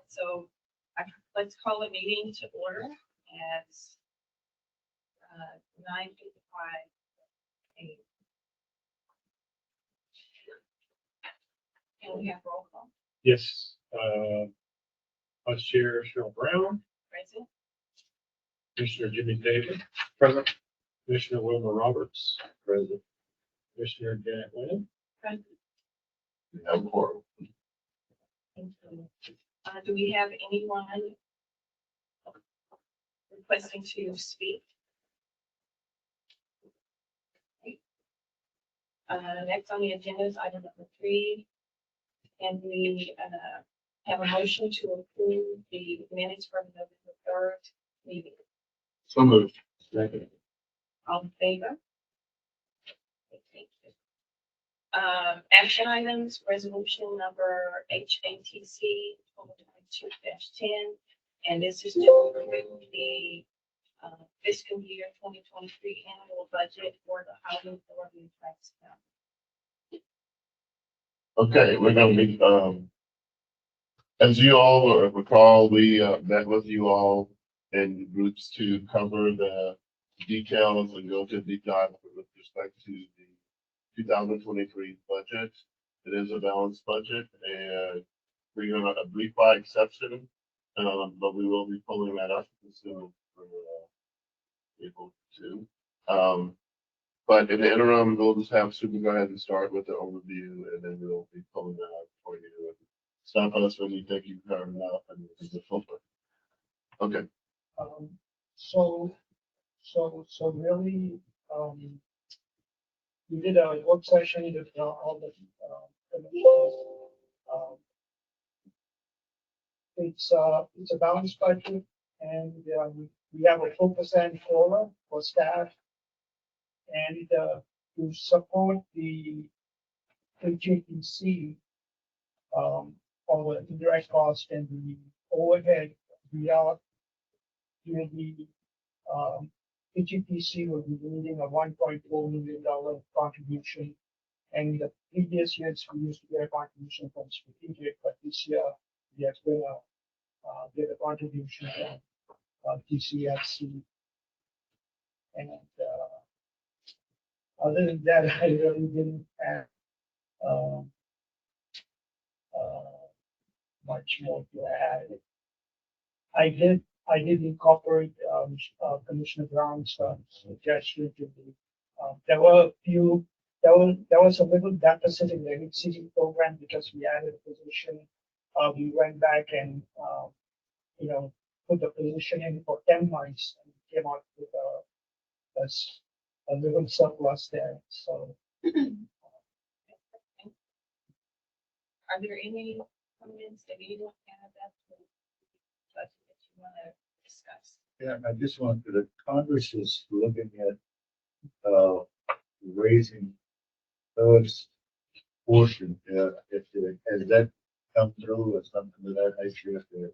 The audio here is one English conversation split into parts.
So let's call a meeting to order at 9:55 a.m. And we have roll call. Yes. Vice Chair Cheryl Brown, Present. Commissioner Jimmy David, present. Commissioner Wilma Roberts, present. Commissioner Janet Wynn. Present. We have a quorum. Thank you. Do we have anyone requesting to speak? Next on the agenda is item number 3. And we have a motion to approve the minutes from November 3rd meeting. So moved. Second. All in favor? Thank you. Action items, resolution number HATC 2022-10, and this is to approve the fiscal year 2023 annual budget for the Housing Authority of Travis County. Okay, we're gonna be, as you all recall, we met with you all in groups to cover the details and go to deep dive with respect to the 2023 budget. It is a balanced budget, and we're gonna brief by exception, but we will be pulling that up as soon as we're able to. But in the interim, we'll just have Super go ahead and start with the overview, and then we'll be pulling that out for you. Stop us when you think you've heard enough and it's a filter. Okay. So really, we did a work session with all the commissioners. It's a balanced budget, and we have a 4% COLA for staff, and to support the HATC, all the indirect cost and the overhead, we are doing the HATC will be needing a $1.4 million contribution. And in the previous years, we used to get a contribution from strategic, but this year we are going to get a contribution from TCFC. And other than that, I really didn't have much more to add. I did incorporate Commissioner Brown's suggestion to the. There was a little deficit in the HCD program because we added a position. We went back and put the position in for 10 months and came out with a little surplus there. So, are there any comments that you want to add that you want to discuss? Yeah, I just wanted the Congress is looking at raising those portion. Has that come through or something to that nature to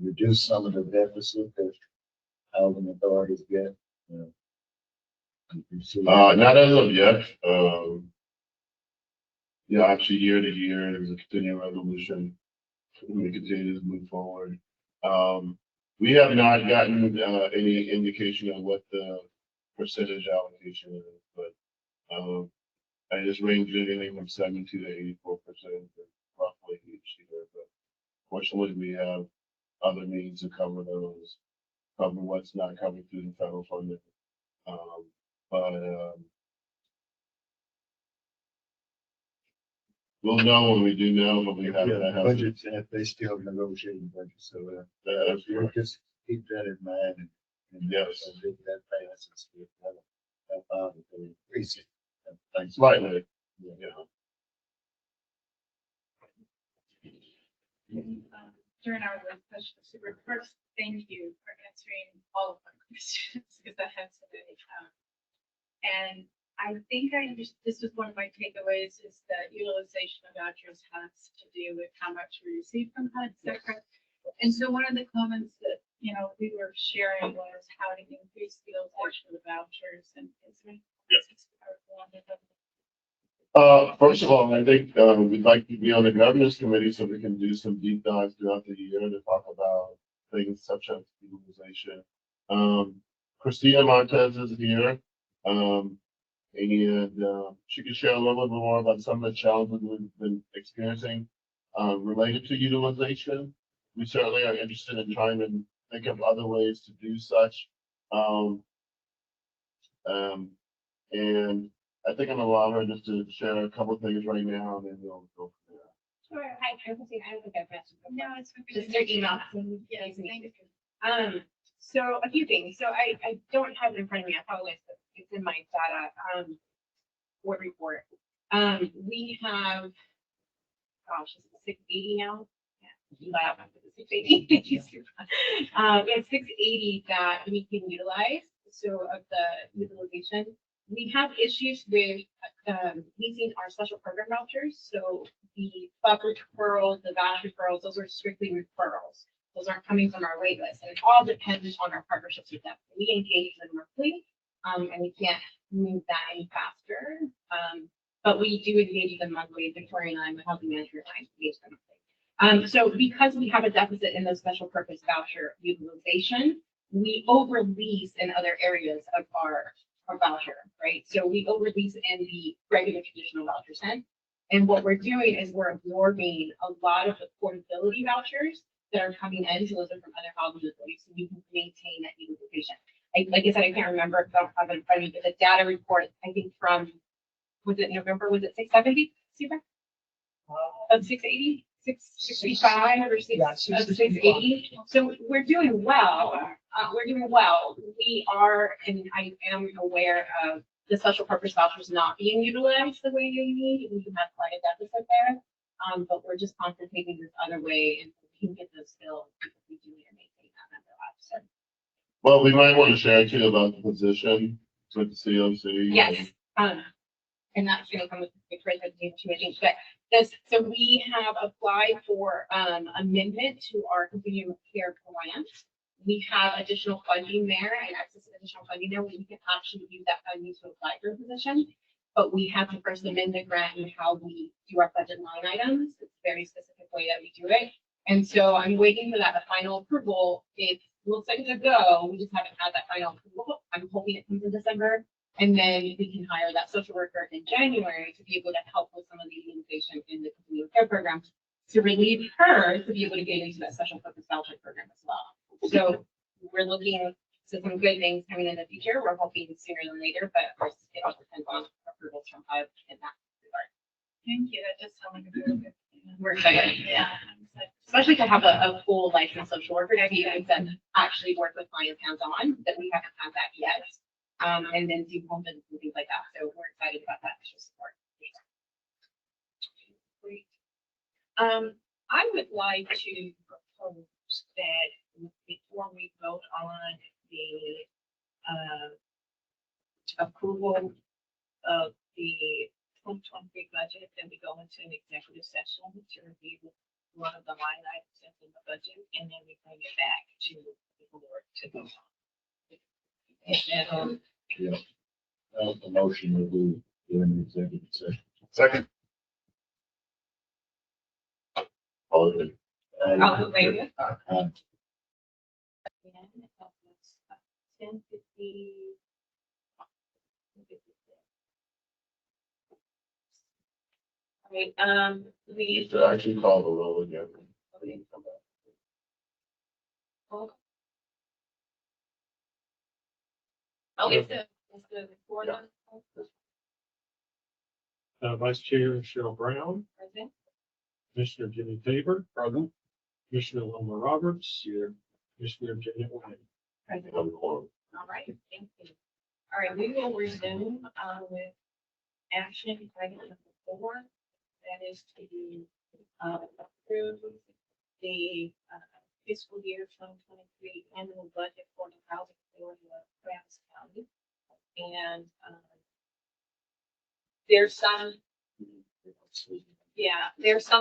reduce some of the deficit that housing authorities get? Not as of yet. Actually, year to year, there's a continuing resolution. We continue to move forward. We have not gotten any indication of what the percentage allocation is, but I just range anything from 70 to 84% roughly each year. But fortunately, we have other means to cover those, cover what's not coming through the federal funding. We'll know when we do know, but we have that. Budgets, and they still negotiating budgets, so we'll just keep that in mind and yes, that passes. Help out if they increase it. Thanks. Slightly. During our work session, Super, first, thank you for answering all of my questions because I had so many. And I think this was one of my takeaways is that utilization of vouchers has to do with how much we receive from HUD, etc. And so one of the comments that we were sharing was how to increase the utilization of the vouchers and is there any First of all, I think, we'd like to be on the governance committee so we can do some deep dives throughout the year to talk about things such as utilization. Christina Montez is here. She can share a little bit more about some of the challenges we've been experiencing, related to utilization. We certainly are interested in trying to think of other ways to do such. Um, and I think I'm gonna allow her just to share a couple of things right now, and then we'll go from there. Sure, I don't think I've met you. No, it's. Just their email. Yes, thank you. So a few things. So I don't have it in front of me. I apologize, but it's in my data, board report. We have, gosh, is it 680 now? Yeah. 680. We have 680 that we can utilize. So of the utilization, we have issues with using our special program vouchers. So the club referrals, the voucher referrals, those are strictly referrals. Those aren't coming from our wait list, and it all depends on our partnerships with them. We engage them monthly, and we can't move that any faster. But we do engage them monthly. Victoria and I, my health manager, and I engage them monthly. So because we have a deficit in the special purpose voucher utilization, we overlease in other areas of our voucher, right? So we overlease in the regular traditional voucher sense. And what we're doing is we're absorbing a lot of the portability vouchers that are coming in, so those are from other housing authorities, so we can maintain that utilization. Like I said, I can't remember if I don't have it in front of me, but the data report, I think from, was it November, was it 670? Of 680, 665 or 680. So we're doing well. We're doing well. We are, and I am aware of the special purpose vouchers not being utilized the way they need. We have quite a deficit there. But we're just concentrating this other way and we can get those filled because we do need to maintain that member officer. Well, we might want to share too about the position with the COC. Yes, and that's gonna come with the presentation, I think, but this, so we have applied for, amendment to our continuum of care grant. We have additional funding there and access to additional funding there, we can actually use that funding to apply for a position. But we have to first amend the grant and how we do our budget line items. It's a very specific way that we do it. And so I'm waiting for that final approval. It looks like it's a go. We just haven't had that final approval. I'm hoping it comes in December. And then we can hire that social worker in January to be able to help with some of the utilization in the continuum care program to relieve her to be able to get into that special purpose voucher program as well. So we're looking to some good things coming in the future. We're hoping sooner than later, but of course it all depends on approvals from HUD in that regard. Thank you. That does sound like a very good. We're excited. Yeah. I'm excited. Especially to have a full licensed social worker that actually work with clients hands-on, that we haven't had that yet. And then do home visits and things like that. So we're excited about that extra support. Great. I would like to propose that before we vote on the approval of the 2023 budget, that we go into an executive session to review one of the line items in the budget, and then we bring it back to the board to vote on. Is that, Yeah. That was the motion that we do in the executive session. Second. All in. All in favor? 10:50. All right, We we. need to actually call the roll again. Oh, it's the board Yeah. Vice Chair Cheryl Brown, president. Commissioner Jimmy Tabor, present. Commissioner Wilma Roberts, here. Commissioner Janet White. President. All right, thank you. All right, we will resume with action item number 4. That is to approve the fiscal year 2023 annual budget for the housing authority of Travis County. And there's some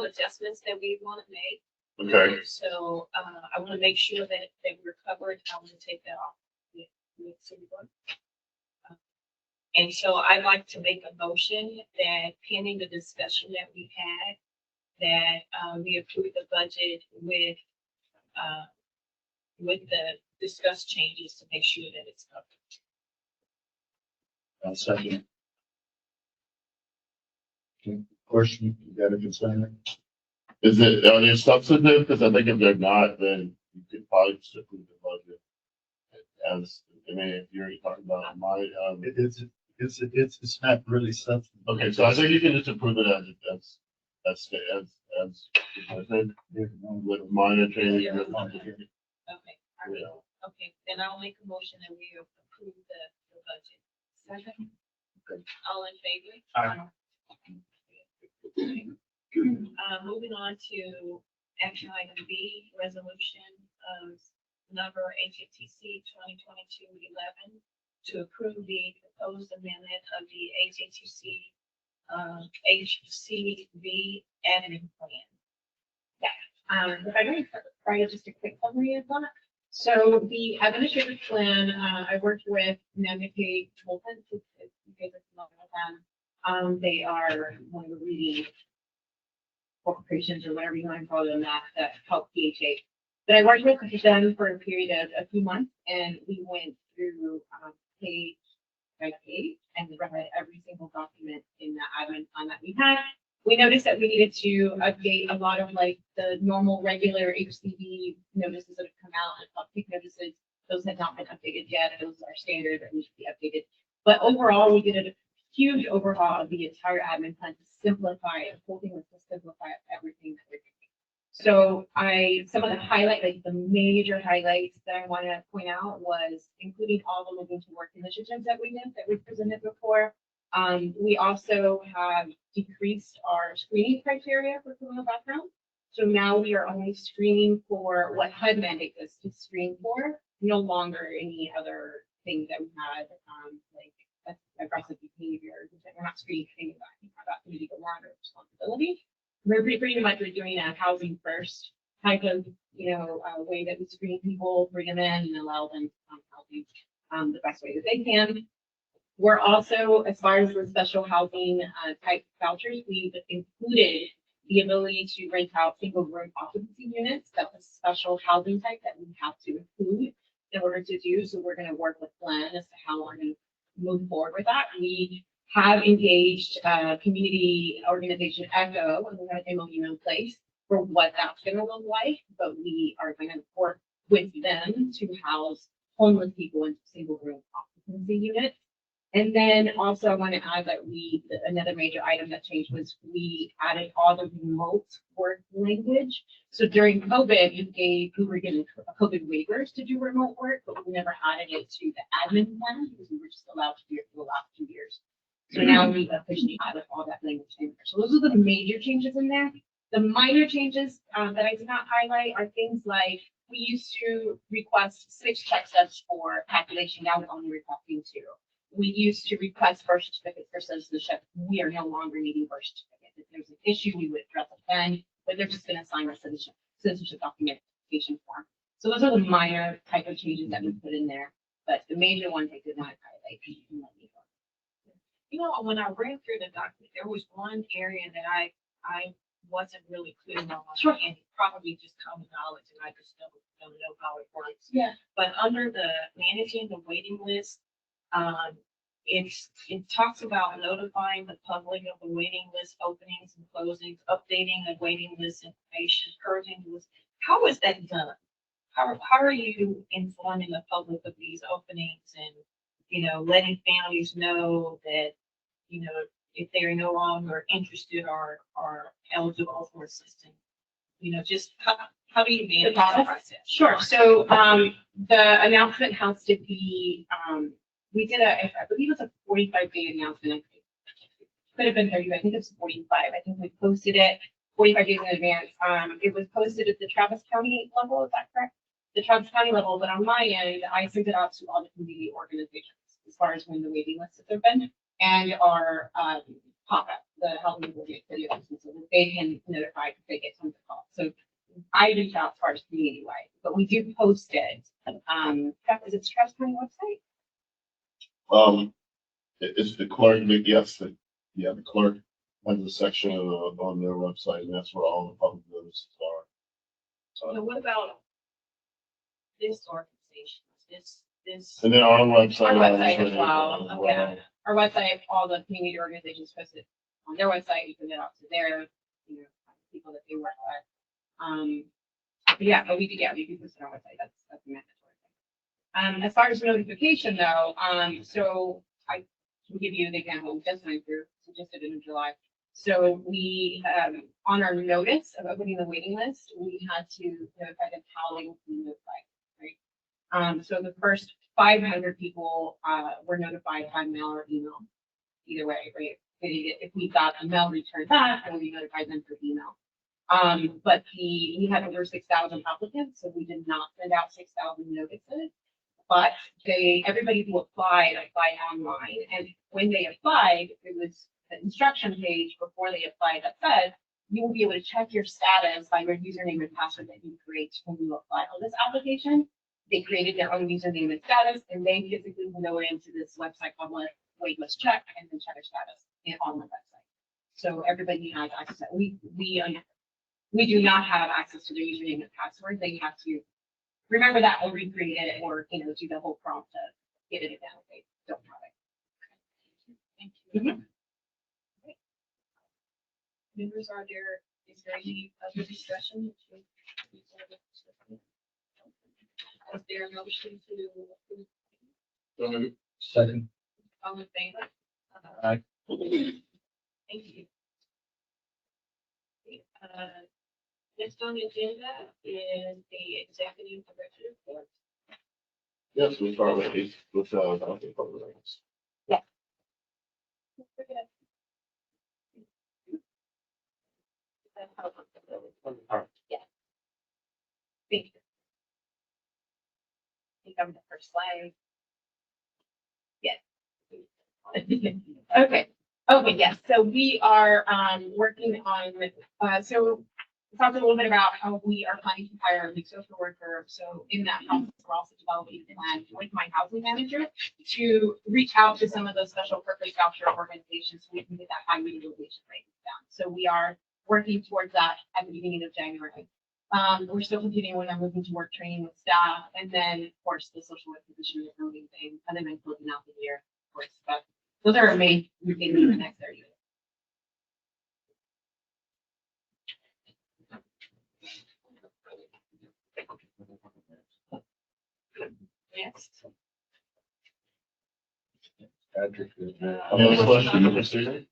adjustments that we want to make. Okay, So I want to make sure that we're covered. I want to take that off with city board. And so I'd like to make a motion that pending the discussion that we had, that we approve the budget with the discussed changes to make sure that it's covered. I'll second. Okay, question, you got a concern? Are they substantive? Because I think if they're not, then you could probably just approve the budget. As, I mean, if you're talking about my, It's not really something. okay, so I think you can just approve it I said, with minor changes. Okay, all right. Okay, then I'll make a motion that we approve the budget. Second. All in favor? Aye. Moving on to action item B, resolution number HATC 2022-11 to approve the proposed amendment of the HATC HCV admin plan. If I may, Brian, just a quick summary of that. So the administrative plan, I worked with Nancy Holton, if you guys are familiar with them. They are one of the leading corporations or whatever you want to call them that help PHA. But I worked with them for a period of a few months, and we went through page by page and read every single document in the admin plan that we had. We noticed that we needed to update a lot of like the normal regular HCV notices that have come out and update notices. Those had not been updated yet. Those are standard that need to be updated. But overall, we did a huge overhaul of the entire admin plan to simplify it. The whole thing was to simplify everything that we're doing. So some of the highlight, like the major highlights that I want to point out was including all the moving to work initiatives that we did, that we presented before. We also have decreased our screening criteria for criminal background. So now we are only screening for what HUD mandates us to screen for, no longer any other things that we had, like aggressive behavior. We're not screening anything about community belonging or responsibility. We're pretty much doing a housing first type of, way that we screen people, bring them in and allow them to come housing the best way that they can. We're also, as far as the special housing type vouchers, we've included the ability to rent out single room occupancy units. That's a special housing type that we have to include in order to do. So we're going to work with Glenn as to how we're going to move forward with that. We have engaged community organization ECHO, and we have an MOU in place for what that's going to look like, but we are going to work with them to house homeless people in single room occupancy units. And then also I want to add that another major item that changed was we added all the remote work language. So during COVID, we were given COVID waivers to do remote work, but we never added it to the admin plan because we were just allowed to do it for the last 2 years. So now we officially added all that language in there. So those are the major changes in there. The minor changes that I did not highlight are things like we used to request 6 check stubs for calculation. Now we're only requesting 2. We used to request birth certificates for citizenship. We are no longer needing birth certificates. If there's an issue, we would address it then, but they're just going to sign a citizenship documentation form. So those are the minor type of changes that we put in there, but the major ones I did not highlight. You can let me know. When I read through the document, there was one area that I wasn't really clear on. Sure. And probably just common knowledge, and I just don't know how it works. Yeah. But under the managing the waiting list, it talks about notifying the public of the waiting list openings and closings, updating the waiting list information, purging the list. How is that done? How are you informing the public of these openings and, letting families know that, if they're no longer interested or eligible for assistance? Just how do you manage the process? Sure. So the announcement has to be, we did I believe it's a 45-day announcement. Could have been 30, I think it's 45. I think we posted it 45 days in advance. It was posted at the Travis County level, is that correct? The Travis County level, but on my end, I sent it out to all the community organizations as far as when the waiting lists have opened and our pop-up, the health and videos, so that they can notify if they get tons of calls. So I reach out as far as community-wide, but we do post it. Is it the Travis County website? It's the clerk, yes, the clerk has a section on their website, and that's where all the public notices are. So what about this organization? This. And then our website. Our website as obviously, well, as yeah. Our website, all the community organizations post it on their website, you can get out to their, people that they work with. But yeah, but we can post it on our website, that's a mandatory thing. As far as notification though, so I can give you an example, we just went through, so just did it in July. So we, on our notice of opening the waiting list, we had to notify them how they would be notified, right? So the first 500 people, were notified by mail or email, either way, right? If we got a mail return back, then we notified them through email. But we had over 6,000 applicants, so we did not send out 6,000 notices. But everybody who applied online, and when they applied, it was the instruction page before they applied that said, you will be able to check your status by your username and password that you create when you apply on this application. They created their own username and status, and they physically will go into this website called Waitlist Check and then check their status on the website. So everybody has access. We do not have access to their username and password. They have to remember that or recreate it or, do the whole prompt to get it again if they don't have it. Thank you. Mhm. Members, is there any other discussion? Is there a motion to approve? Second. All in favor? Aye. Thank you. Next on the agenda is the executive director report. Yes, we'll start with public records. Yeah. Thank you. I think I'm the first slide. Yes. Okay, yes. So we are working on, so we talked a little bit about how we are planning to hire a new social worker. So in that process, we're also developing a plan with my housing manager to reach out to some of those special purpose voucher organizations so we can get that high utilization rate down. So we are working towards that at the beginning of January. We're still continuing when I'm moving to work training with staff, and then of course the social work position is the main thing, and then I'm closing out the year, of course. But those are our main things in the next 30 days. Next. Patrick. Any other questions, Mr. Stevens?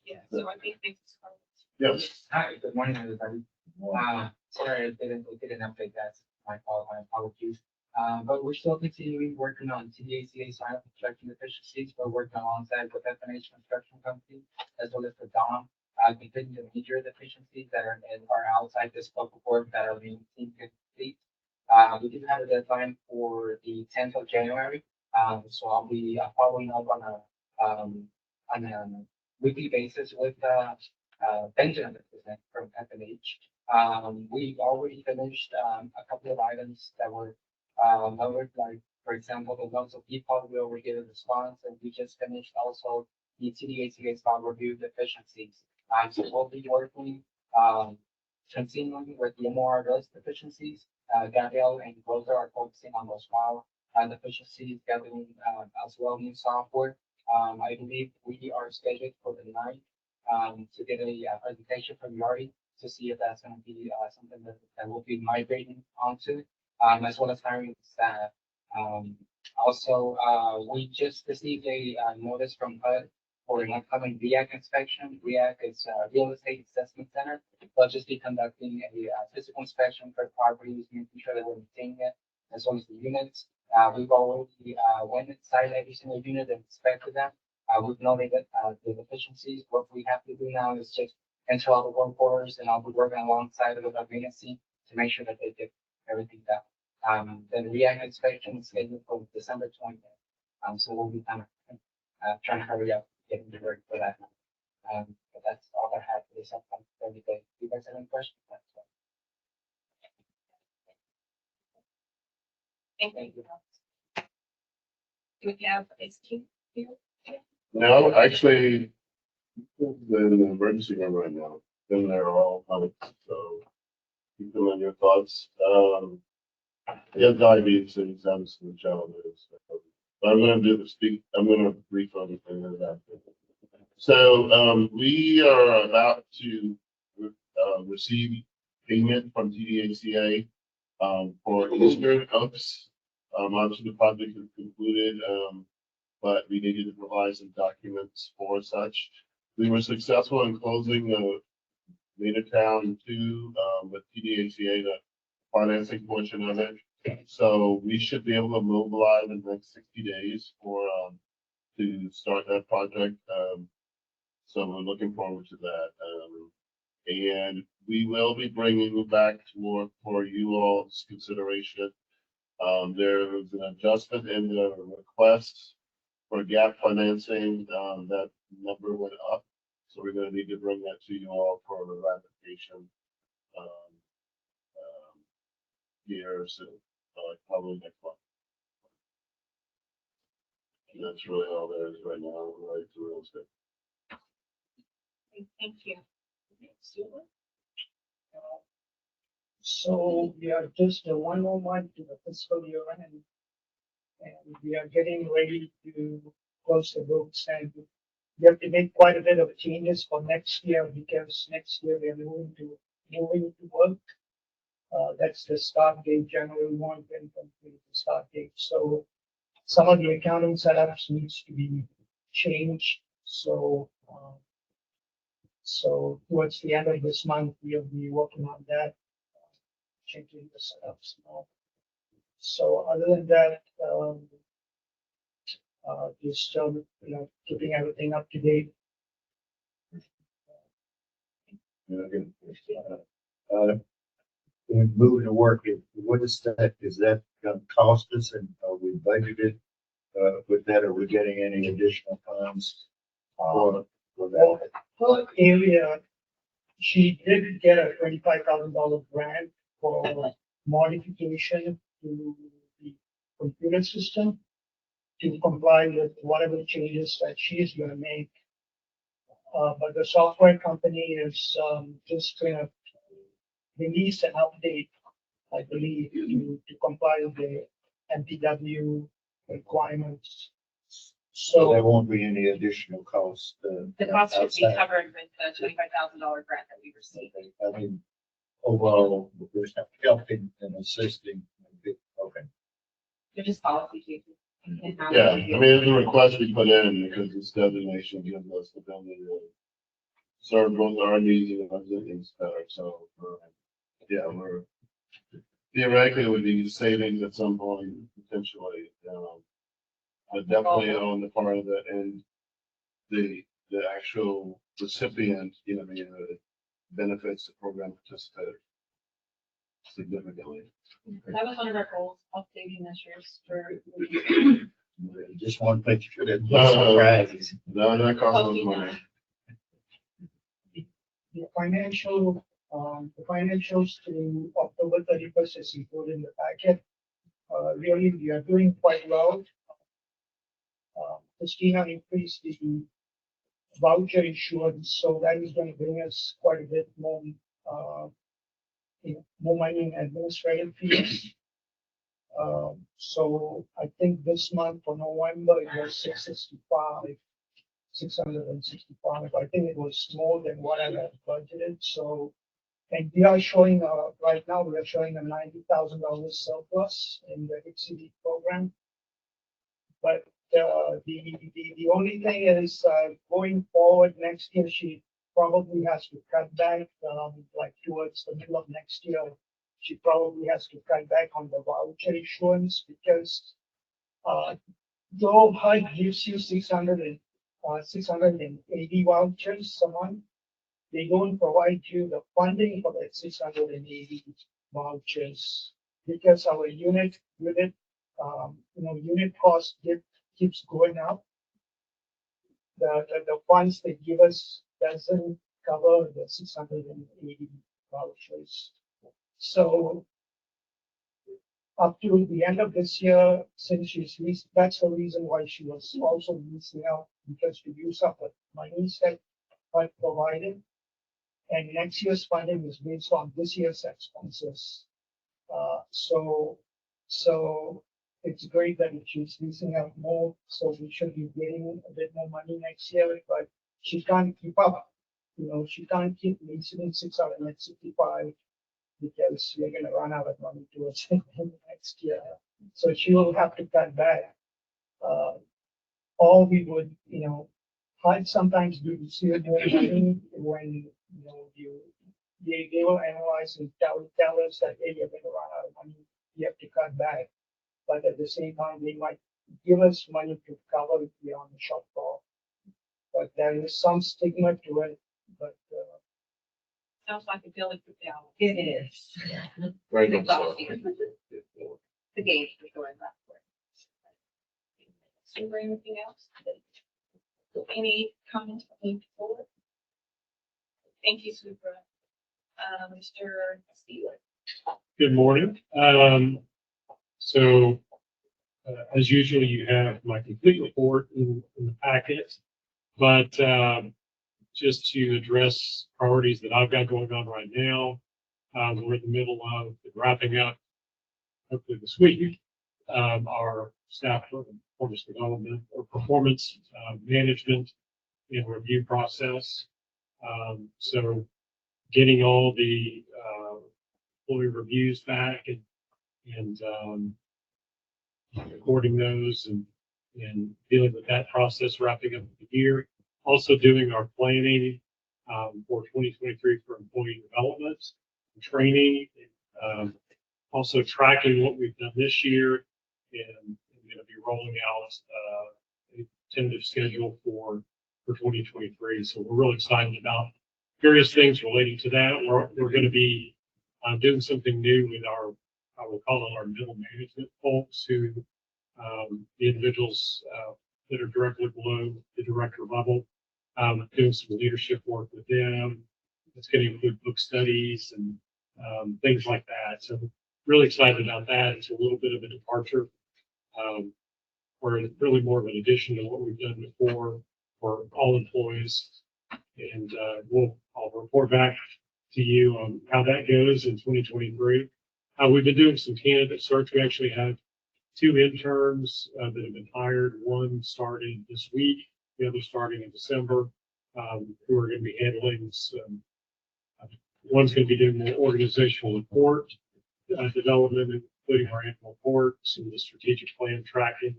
Yeah, so I think this is. Yes. Hi, good morning, everybody. Sorry, I didn't update that. My fault, my apologies. But we're still continuing working on TDACA sign up construction efficiencies. We're working alongside with FNH Construction Company as well as the DOM. Continuing the major deficiencies that are outside the scope of work that are being complete. We do have a deadline for the 10th of January. So I'll be following up on a weekly basis with Benjamin from FNH. We've already finished a couple of items that were lowered, like for example, the loans of default we already gave a response, and we just finished also the TDACA file review deficiencies. So we'll be working continuing with the MORS deficiencies. Gabrielle and Rosa are focusing on those file deficiencies, gathering as well new software. I believe we are scheduled for the 9th to get a presentation from Yari to see if that's going to be something that will be migrating onto, as well as hiring staff. Also, we just received a notice from HUD for an upcoming REAC inspection. REAC is a real estate assessment center. They'll just be conducting a physical inspection for properties, making sure that we're maintaining it, as well as the units. We've already went inside every single unit and inspected them. We've noted the deficiencies. What we have to do now is just enter all the work orders, and I'll be working alongside with our agency to make sure that they get everything done. Then REACT inspection is scheduled for December 20th. So we'll be kind of trying to hurry up getting to work for that. But that's all I have for this upcoming 30 days. Do you guys have any questions? Thank you. Do we have a team here? No, actually, they're in the emergency room right now. Then they're all on it, so keep them in your thoughts. Yeah, diabetes and having some challenges. But I'm gonna I'm gonna brief on that. So, we are about to, receive payment from TDACA, for Eastern Oaks. Obviously the project is concluded, but we needed to provide some documents for such. We were successful in closing the Town 2, with TDACA, the financing portion of it. So we should be able to mobilize in the next 60 days for, to start that project. So we're looking forward to that. And we will be bringing back for you all's consideration. There was an adjustment in the request for gap financing. That number went up. So we're gonna need to bring that to you all for the ratification. Here soon, probably next month. And that's really all there is right now, right, to real estate. Thank you. So we are just one more month to the fiscal year end. And we are getting ready to close the books, and we have to make quite a bit of changes for next year, because next year we are moving to work. That's the start date, January 1, 2023, the start date. So some of the accounting setups needs to be changed. So, so towards the end of this month, we'll be working on that, changing the setups. So other than that, just keeping everything up to date. Moving to work, what is that gonna cost us, and are we budgeted, with that, are we getting any additional funds for that? Her area, she did get a $25,000 grant for modification to the computer system to comply with whatever changes that she's gonna make. But the software company is just gonna release an update, I believe, to comply with the MPW requirements. So there So, won't be any additional cost. The cost should be outside. covered with the $25,000 grant that we received. I mean, overall, we're helping and assisting. Okay. They're just policy changes. Yeah, I mean, it's a request we put in because this designation gives us the ability to serve both our needs and our needs better. So, yeah, we're theoretically it would be savings at some point potentially, but definitely on the part of the actual recipient, the benefits the program participated significantly. That was one of our goals, updating measures for. Just one picture that surprises. No, that costs us money. the financials to October 31st is included in the packet. Really, we are doing quite well. Christina increased the voucher issuance, so that is going to bring us quite a bit more, more money in administrative fees. So I think this month for November, it was 665. I think it was more than what I had budgeted, so. And we are showing, right now, we are showing a $90,000 surplus in the HCD program. But the only thing is, going forward next year, she probably has to cut back, like towards the middle of next year. She probably has to cut back on the voucher issuance because, though HUD gives you 680 vouchers a month, they don't provide you the funding for that 680 vouchers because our unit cost keeps going up. The funds they give us doesn't cover the 680 vouchers. So up to the end of this year, since that's the reason why she was also leasing out, because to use up the monies that I provided. And next year's funding is based on this year's expenses. So it's great that she's leasing out more, so we should be getting a bit more money next year, but she can't keep up. She can't keep leasing 665 because we're gonna run out of money towards the end of next year. So she will have to cut back. Or we would, hard sometimes do receive more money when, they will analyze and tell us that, hey, you're gonna run out of money, you have to cut back. But at the same time, they might give us money to cover if we are on the shortfall. But there is some stigma to it, but, Sounds like a delicate balance. It is. Right, I'm It's sorry. exhausting. The game for sure. Super, anything else? Any comments from the board? Thank you, Super. Mr. Steeler. Good morning. As usual, you have my complete report in the packet, but just to address priorities that I've got going on right now, we're in the middle of wrapping up, hopefully this week, our staff performance development or performance management and review process. So getting all the employee reviews back and recording those and dealing with that process, wrapping up the year. Also doing our planning for 2023 for employee development, training, also tracking what we've done this year, and I'm going to be rolling out a tentative schedule for 2023. So we're really excited about various things relating to that. We're going to be doing something new with I will call it our middle management folks, who the individuals that are directly below the director level, doing some leadership work with them. It's going to include book studies and things like that. So really excited about that. It's a little bit of a departure, or really more of an addition to what we've done before for all employees. And I'll report back to you on how that goes in 2023. We've been doing some candidate search. We actually have 2 interns that have been hired. One started this week, the other starting in December, who are going to be handling some. One's going to be doing the organizational report development, including our annual report, some of the strategic plan tracking,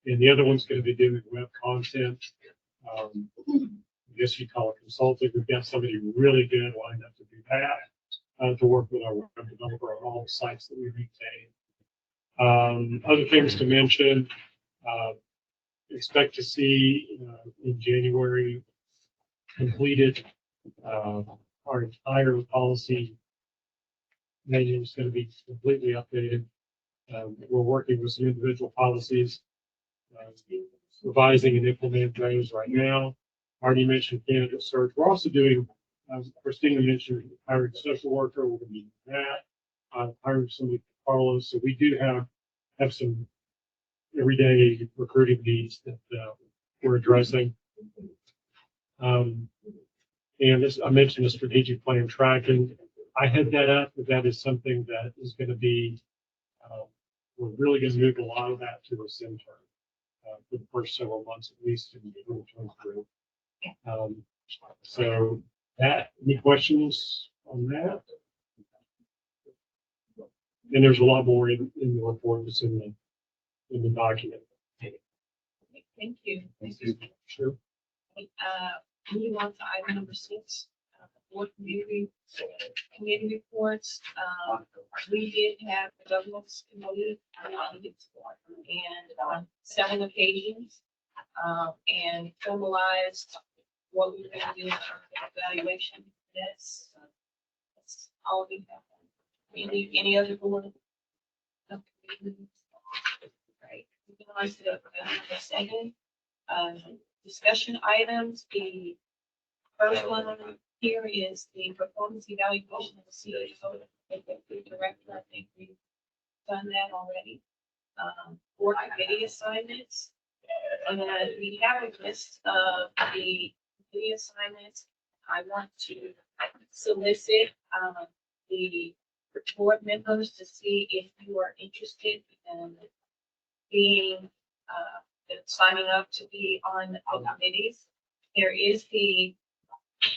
and the other one's going to be doing web content. I guess you call it consulting. We've got somebody really good lined up to do that, to work with our web developer on all the sites that we maintain. Other things to mention, expect to see in January completed our entire policy manual is going to be completely updated. We're working with some individual policies, revising and implementing those right now. Already mentioned candidate search. We're also doing, Christina mentioned hiring a social worker. We're going to be doing that. Hiring somebody for Carlos. So we do have some everyday recruiting needs that we're addressing. And this, I mentioned the strategic plan tracking. I had that up, but that is something that is going to be, we're really going to move a lot of that to a Centern for the first several months, at least in 2023. So any questions on that? And there's a lot more in the report that's in the document. Thank you. Thank you. Sure. Moving on to item number 6, board committee reports. We did have the governance committee and on 7 occasions, and formalized what we were going to do in terms of evaluation. That's all we have. Any other board? Right. Moving on to the second. Discussion items. The first one here is the performance evaluation of the CEO, the director. I think we done that already. Board committee assignments. And we have a list of the committee assignments. I want to solicit, the board members to see if you are interested in being, signing up to be on the committees. There is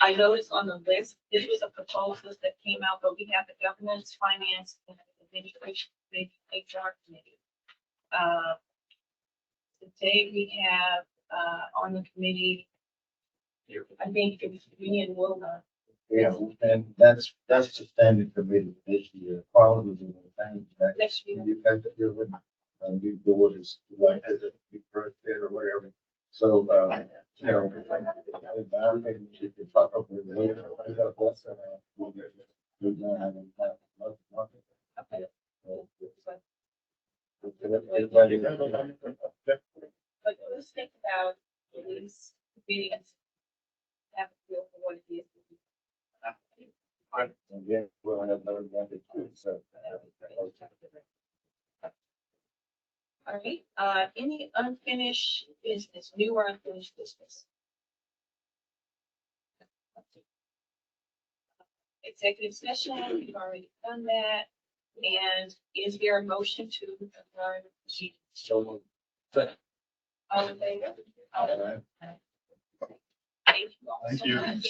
I noticed on the list, this was a proposal that came out, but we have the governance, finance, and administration committee, HR committee. Today we have, on the committee, I think it was me and Wilma. Yeah, and that's the standing committee this year, probably the thing that Next year. you have to deal with. New board is like, as a big first bid or whatever. So, you know, I'm thinking you can talk up with later. We'll get it. We're gonna have Okay. Everybody. But let's think about these meetings. Have a feel for what it is. And then we'll have another one too, so. All right, any unfinished business, new or unfinished business? Executive session, we've already done that. And is there a motion to adjourn? So. All in favor? All right. Thank you all Thank so you. much.